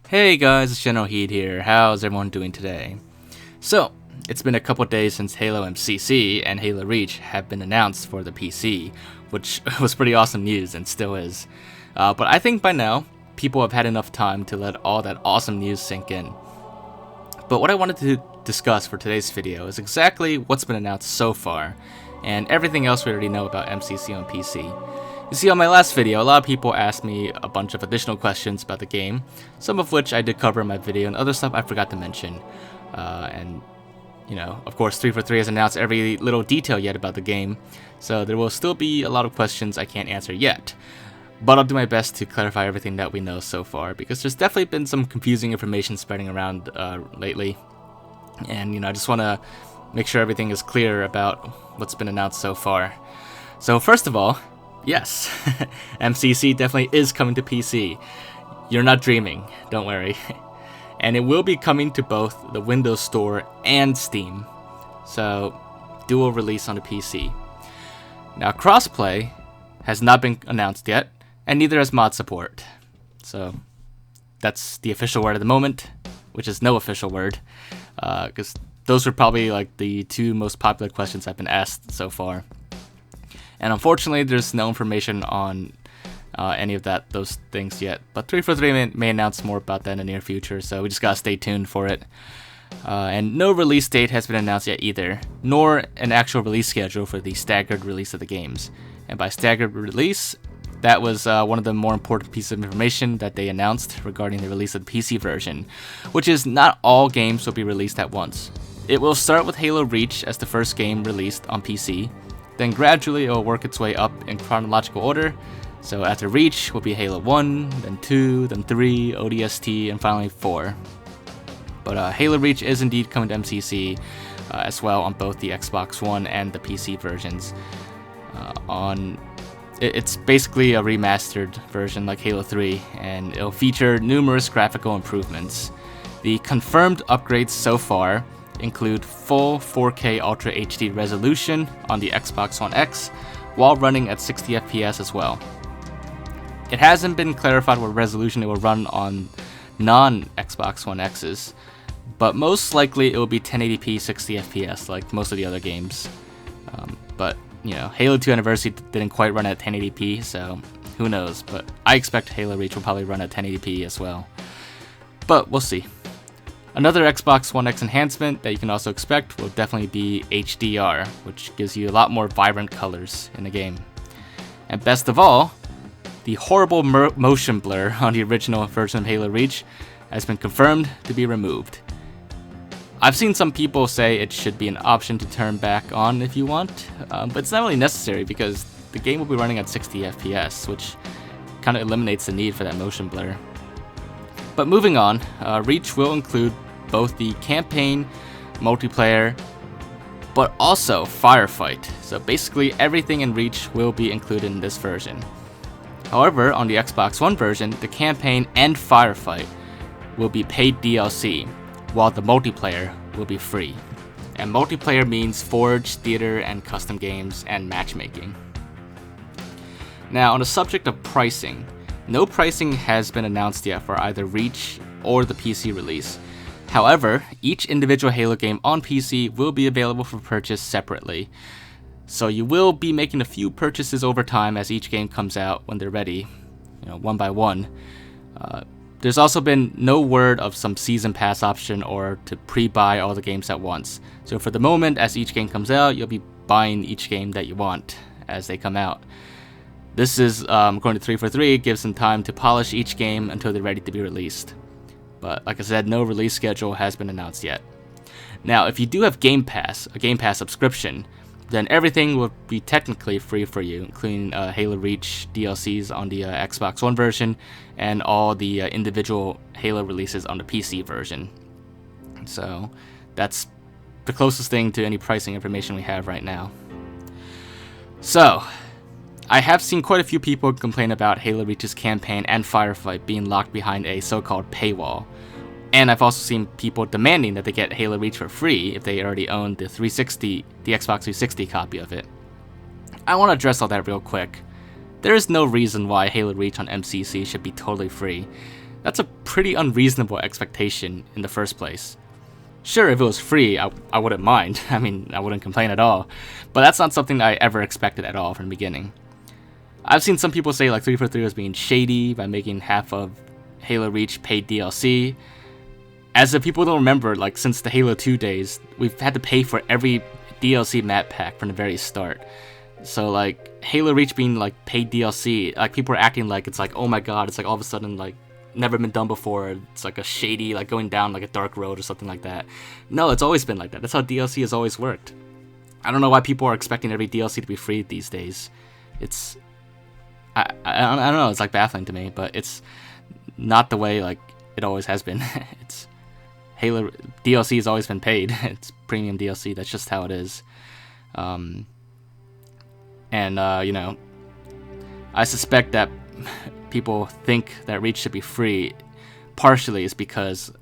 Hey guys, it's Generalkidd here. How's everyone doing today? So, it's been a couple days since Halo MCC and Halo Reach have been announced for the PC, which was pretty awesome news and still is. But I think by now, people have had enough time to let all that awesome news sink in. But what I wanted to discuss for today's video is exactly what's been announced so far, and everything else we already know about MCC on PC. You see, on my last video, a lot of people asked me a bunch of additional questions about the game, some of which I did cover in my video, and other stuff I forgot to mention. Of course, 343 has announced every little detail yet about the game, so there will still be a lot of questions I can't answer yet. But I'll do my best to clarify everything that we know so far, because there's definitely been some confusing information spreading around lately. And, I just want to make sure everything is clear about what's been announced so far. So first of all, yes, MCC definitely is coming to PC. You're not dreaming, don't worry. And it will be coming to both the Windows Store and Steam. So, dual release on the PC. Now, crossplay has not been announced yet, and neither has mod support. So, that's the official word at the moment, which is no official word, because those were probably like the two most popular questions I've been asked so far. And unfortunately, there's no information on any of those things yet. But 343 may announce more about that in the near future, so we just gotta stay tuned for it. And no release date has been announced yet either, nor an actual release schedule for the staggered release of the games. And by staggered release, that was one of the more important pieces of information that they announced regarding the release of the PC version, which is not all games will be released at once. It will start with Halo Reach as the first game released on PC, then gradually it will work its way up in chronological order. So after Reach will be Halo 1, then 2, then 3, ODST, and finally 4. But Halo Reach is indeed coming to MCC as well on both the Xbox One and the PC versions. It's basically a remastered version like Halo 3, and it'll feature numerous graphical improvements. The confirmed upgrades so far include full 4K Ultra HD resolution on the Xbox One X, while running at 60 FPS as well. It hasn't been clarified what resolution it will run on non-Xbox One X's, but most likely it will be 1080p 60 FPS like most of the other games. But Halo 2 Anniversary didn't quite run at 1080p, so who knows, but I expect Halo Reach will probably run at 1080p as well. But we'll see. Another Xbox One X enhancement that you can also expect will definitely be HDR, which gives you a lot more vibrant colors in the game. And best of all, the horrible motion blur on the original version of Halo Reach has been confirmed to be removed. I've seen some people say it should be an option to turn back on if you want, but it's not really necessary because the game will be running at 60 FPS, which kind of eliminates the need for that motion blur. But moving on, Reach will include both the campaign, multiplayer, but also Firefight. So basically everything in Reach will be included in this version. However, on the Xbox One version, the campaign and Firefight will be paid DLC, while the multiplayer will be free. And multiplayer means Forge, Theater, and custom games, and matchmaking. Now, on the subject of pricing, no pricing has been announced yet for either Reach or the PC release. However, each individual Halo game on PC will be available for purchase separately. So you will be making a few purchases over time as each game comes out when they're ready, one by one. There's also been no word of some season pass option or to pre-buy all the games at once. So for the moment, as each game comes out, you'll be buying each game that you want as they come out. This is, according to 343, gives them time to polish each game until they're ready to be released. But like I said, no release schedule has been announced yet. Now, if you do have Game Pass, a Game Pass subscription, then everything will be technically free for you, including Halo Reach DLCs on the Xbox One version and all the individual Halo releases on the PC version. So that's the closest thing to any pricing information we have right now. So, I have seen quite a few people complain about Halo Reach's campaign and Firefight being locked behind a so-called paywall. And I've also seen people demanding that they get Halo Reach for free if they already own the Xbox 360 copy of it. I want to address all that real quick. There is no reason why Halo Reach on MCC should be totally free. That's a pretty unreasonable expectation in the first place. Sure, if it was free, I wouldn't mind. I mean, I wouldn't complain at all. But that's not something I ever expected at all from the beginning. I've seen some people say like 343 was being shady by making half of Halo Reach paid DLC. As if people don't remember, like since the Halo 2 days, we've had to pay for every DLC map pack from the very start. So like Halo Reach being like paid DLC, like people are acting like it's like, oh my god, it's like all of a sudden like never been done before. It's like a shady, like going down like a dark road or something like that. No, it's always been like that. That's how DLC has always worked. I don't know why people are expecting every DLC to be free these days. It's I don't know, it's like baffling to me, but it's not the way like it always has been. It's Halo DLC has always been paid. It's premium DLC, that's just how it is. You know, I suspect that people think that Reach should be free partially is because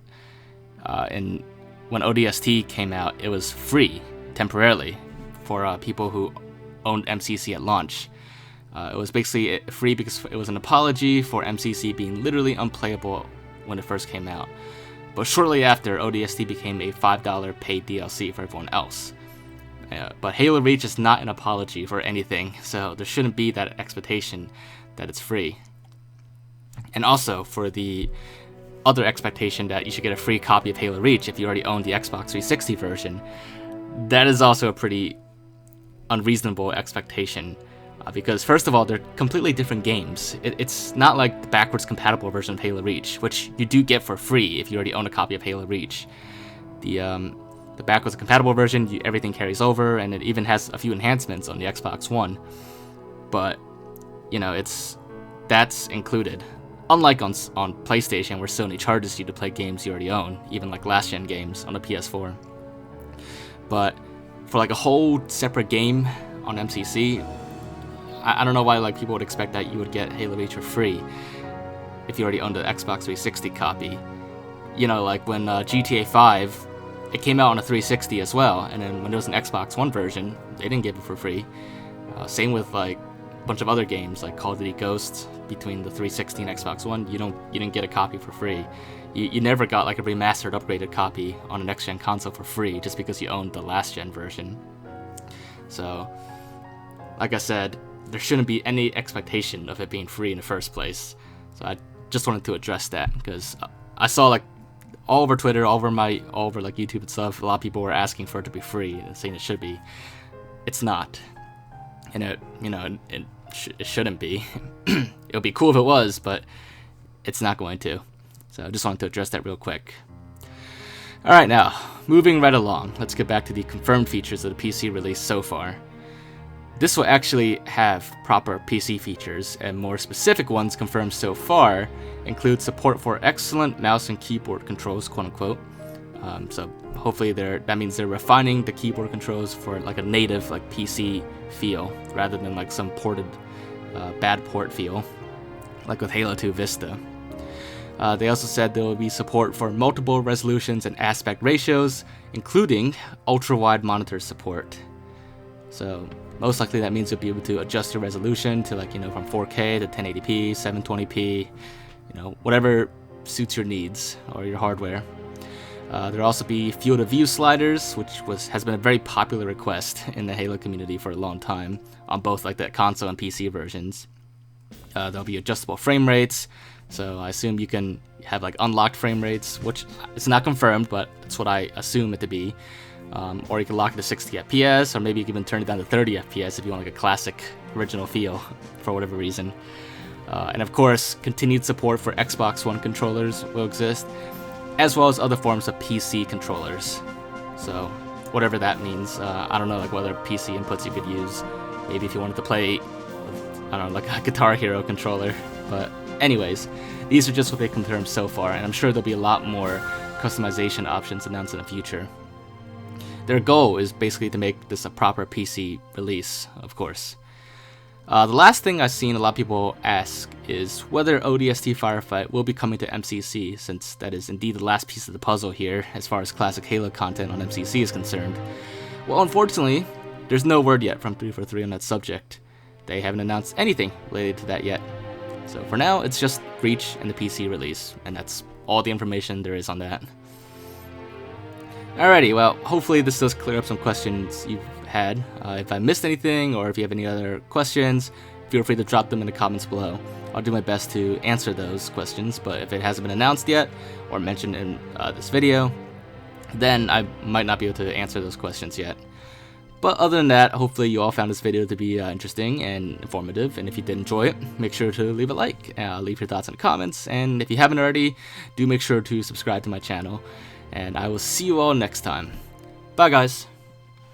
when ODST came out, it was free temporarily for people who owned MCC at launch. It was basically free because it was an apology for MCC being literally unplayable when it first came out. But shortly after, ODST became a $5 paid DLC for everyone else. But Halo Reach is not an apology for anything, so there shouldn't be that expectation that it's free. And also, for the other expectation that you should get a free copy of Halo Reach if you already own the Xbox 360 version, that is also a pretty unreasonable expectation. Because first of all, they're completely different games. It's not like the backwards compatible version of Halo Reach, which you do get for free if you already own a copy of Halo Reach. The backwards compatible version, everything carries over, and it even has a few enhancements on the Xbox One. But, you know, that's included. Unlike on PlayStation, where Sony charges you to play games you already own, even like last-gen games on the PS4. But for like a whole separate game on MCC, I don't know why like people would expect that you would get Halo Reach for free if you already owned the Xbox 360 copy. You know, like when GTA 5, it came out on a 360 as well, and then when there was an Xbox One version, they didn't give it for free. Same with like a bunch of other games like Call of Duty Ghosts between the 360 and Xbox One. You didn't get a copy for free. You never got like a remastered, upgraded copy on a next-gen console for free just because you owned the last-gen version. So, like I said, there shouldn't be any expectation of it being free in the first place. So I just wanted to address that because I saw like all over Twitter, all over like YouTube and stuff, a lot of people were asking for it to be free and saying it should be. It's not, and it shouldn't be. It would be cool if it was, but it's not going to. So I just wanted to address that real quick. All right, now moving right along, let's get back to the confirmed features of the PC release so far. This will actually have proper PC features, and more specific ones confirmed so far include support for excellent mouse and keyboard controls, quote-unquote. So hopefully that means they're refining the keyboard controls for like a native like PC feel, rather than like some ported bad port feel, like with Halo 2 Vista. They also said there will be support for multiple resolutions and aspect ratios, including ultra-wide monitor support. So most likely that means you'll be able to adjust your resolution to like, from 4K to 1080p, 720p, whatever suits your needs or your hardware. There'll also be field of view sliders, which has been a very popular request in the Halo community for a long time on both like the console and PC versions. There'll be adjustable frame rates, so I assume you can have like unlocked frame rates, which it's not confirmed, but that's what I assume it to be. Or you can lock it to 60 FPS, or maybe you can even turn it down to 30 FPS if you want like a classic original feel for whatever reason. And of course, continued support for Xbox One controllers will exist, as well as other forms of PC controllers. So whatever that means, I don't know like what other PC inputs you could use. Maybe if you wanted to play, I don't know, like a Guitar Hero controller. But anyways, these are just what they confirmed so far, and I'm sure there'll be a lot more customization options announced in the future. Their goal is basically to make this a proper PC release, of course. The last thing I've seen a lot of people ask is whether ODST Firefight will be coming to MCC, since that is indeed the last piece of the puzzle here as far as classic Halo content on MCC is concerned. Well, unfortunately, there's no word yet from 343 on that subject. They haven't announced anything related to that yet. So for now, it's just Reach and the PC release, and that's all the information there is on that. Alrighty, well, hopefully this does clear up some questions you've had. If I missed anything, or if you have any other questions, feel free to drop them in the comments below. I'll do my best to answer those questions, but if it hasn't been announced yet, or mentioned in this video, then I might not be able to answer those questions yet. But other than that, hopefully you all found this video to be interesting and informative, and if you did enjoy it, make sure to leave a like, leave your thoughts in the comments, and if you haven't already, do make sure to subscribe to my channel, and I will see you all next time. Bye guys!